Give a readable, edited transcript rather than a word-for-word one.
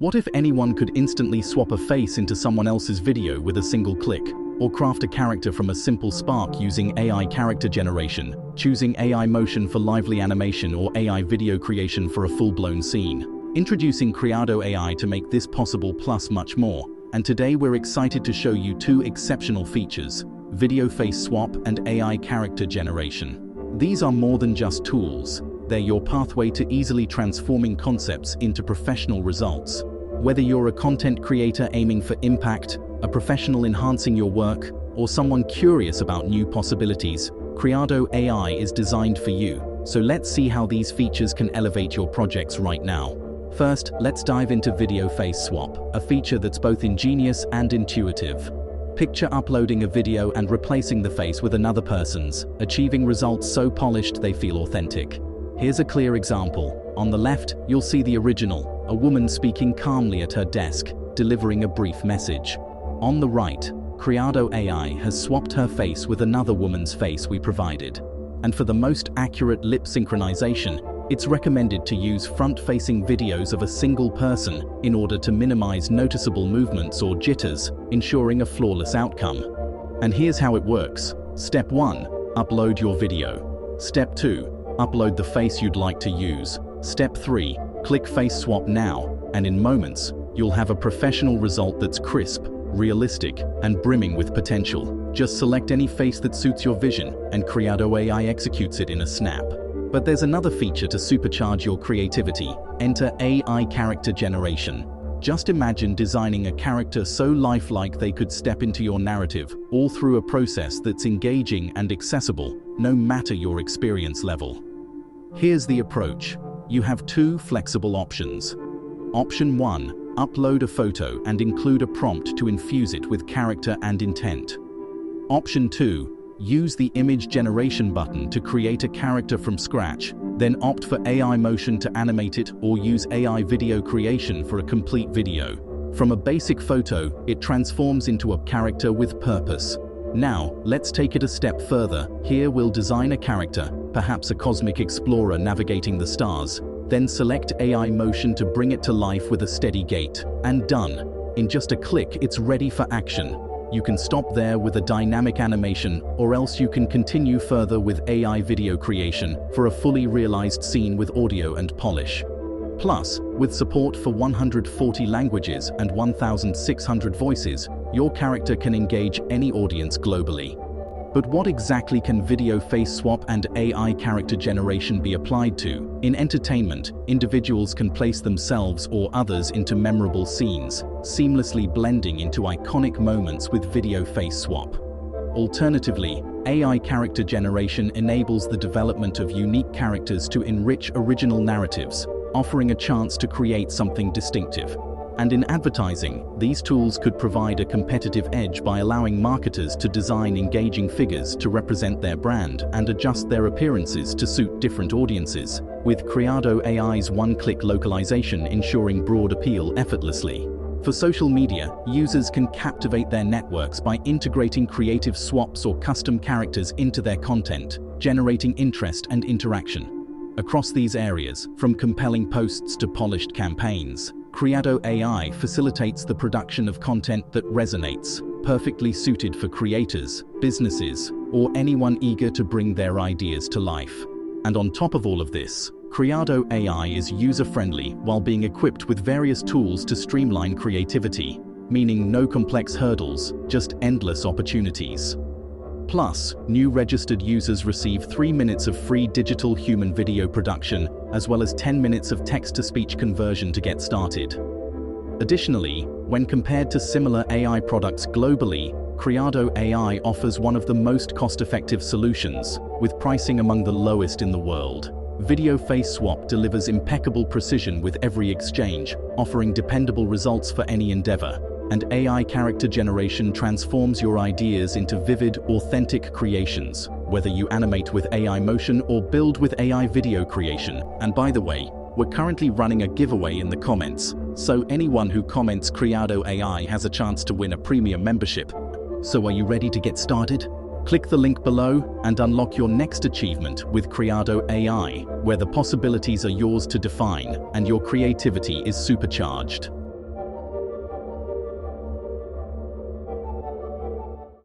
What if anyone could instantly swap a face into someone else's video with a single click? Or craft a character from a simple spark using AI character generation, choosing AI motion for lively animation or AI video creation for a full-blown scene? Introducing Creado AI to make this possible plus much more. And today we're excited to show you two exceptional features: video face swap and AI character generation. These are more than just tools. They're your pathway to easily transforming concepts into professional results. Whether you're a content creator aiming for impact, a professional enhancing your work, or someone curious about new possibilities, Creado AI is designed for you. So let's see how these features can elevate your projects right now. First, let's dive into Video Face Swap, a feature that's both ingenious and intuitive. Picture uploading a video and replacing the face with another person's, achieving results so polished they feel authentic. Here's a clear example. On the left, you'll see the original, a woman speaking calmly at her desk, delivering a brief message. On the right, Creado AI has swapped her face with another woman's face we provided. And for the most accurate lip synchronization, it's recommended to use front-facing videos of a single person in order to minimize noticeable movements or jitters, ensuring a flawless outcome. And here's how it works. Step 1. Upload your video. Step 2. Upload the face you'd like to use. Step 3. Click Face Swap now, and in moments, you'll have a professional result that's crisp, realistic, and brimming with potential. Just select any face that suits your vision, and Creado AI executes it in a snap. But there's another feature to supercharge your creativity. Enter AI character generation. Just imagine designing a character so lifelike they could step into your narrative, all through a process that's engaging and accessible, no matter your experience level. Here's the approach. You have two flexible options. Option 1. Upload a photo and include a prompt to infuse it with character and intent. Option 2. Use the image generation button to create a character from scratch, then opt for AI motion to animate it or use AI video creation for a complete video. From a basic photo, it transforms into a character with purpose. Now, let's take it a step further. Here we'll design a character, perhaps a cosmic explorer navigating the stars, then select AI motion to bring it to life with a steady gait. And done. In just a click, it's ready for action. You can stop there with a dynamic animation, or else you can continue further with AI video creation for a fully realized scene with audio and polish. Plus, with support for 140 languages and 1,600 voices, your character can engage any audience globally. But what exactly can video face swap and AI character generation be applied to? In entertainment, individuals can place themselves or others into memorable scenes, seamlessly blending into iconic moments with video face swap. Alternatively, AI character generation enables the development of unique characters to enrich original narratives, offering a chance to create something distinctive. And in advertising, these tools could provide a competitive edge by allowing marketers to design engaging figures to represent their brand and adjust their appearances to suit different audiences, with Creado AI's one-click localization ensuring broad appeal effortlessly. For social media, users can captivate their networks by integrating creative swaps or custom characters into their content, generating interest and interaction. Across these areas, from compelling posts to polished campaigns, Creado AI facilitates the production of content that resonates, perfectly suited for creators, businesses, or anyone eager to bring their ideas to life. And on top of all of this, Creado AI is user-friendly while being equipped with various tools to streamline creativity, meaning no complex hurdles, just endless opportunities. Plus, new registered users receive 3 minutes of free digital human video production, as well as 10 minutes of text-to-speech conversion to get started. Additionally, when compared to similar AI products globally, Creado AI offers one of the most cost-effective solutions, with pricing among the lowest in the world. Video face swap delivers impeccable precision with every exchange, offering dependable results for any endeavor. And AI character generation transforms your ideas into vivid, authentic creations, whether you animate with AI motion or build with AI video creation. And by the way, we're currently running a giveaway in the comments, so anyone who comments Creado AI has a chance to win a premium membership. So are you ready to get started? Click the link below and unlock your next achievement with Creado AI, where the possibilities are yours to define and your creativity is supercharged.